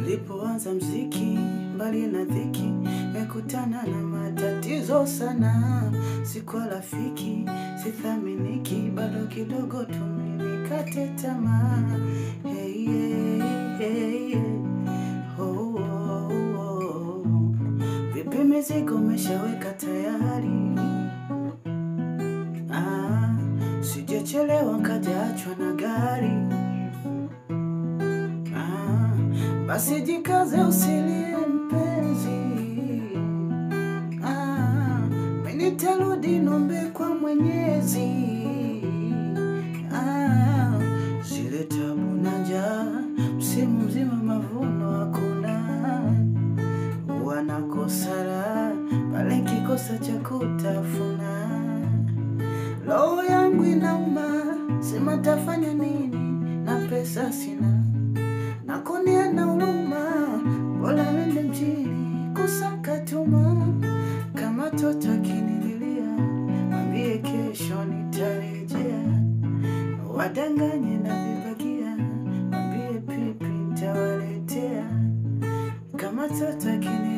Nilipoanza mziki, mbali na dhiki, mekutana na matatizo sana. Sikuwa rafiki, sithaminiki, bado kidogo tu nikate tamaa. Hey, hey, hey, hey. Oh, oh, oh. Vipi mizigo umeshaweka tayari? Sijachelewa kajaachwa na gari. Basi jikaze usilie mpenzi. Mimi nitarudi nombe kwa Mwenyezi. Zile tabu na njaa, msimu mzima mavuno hakuna. Wanakosa raha pale kikosa cha kutafuna. Roho yangu inauma, sema tafanya nini na pesa sina. Nakunia na huruma, bora nende mjini kusaka tuma. Kama toto akinililia, mwambie kesho nitarejea. Wadanganye na vibagia, mwambie pipi nitawaletea. Kama toto akinililia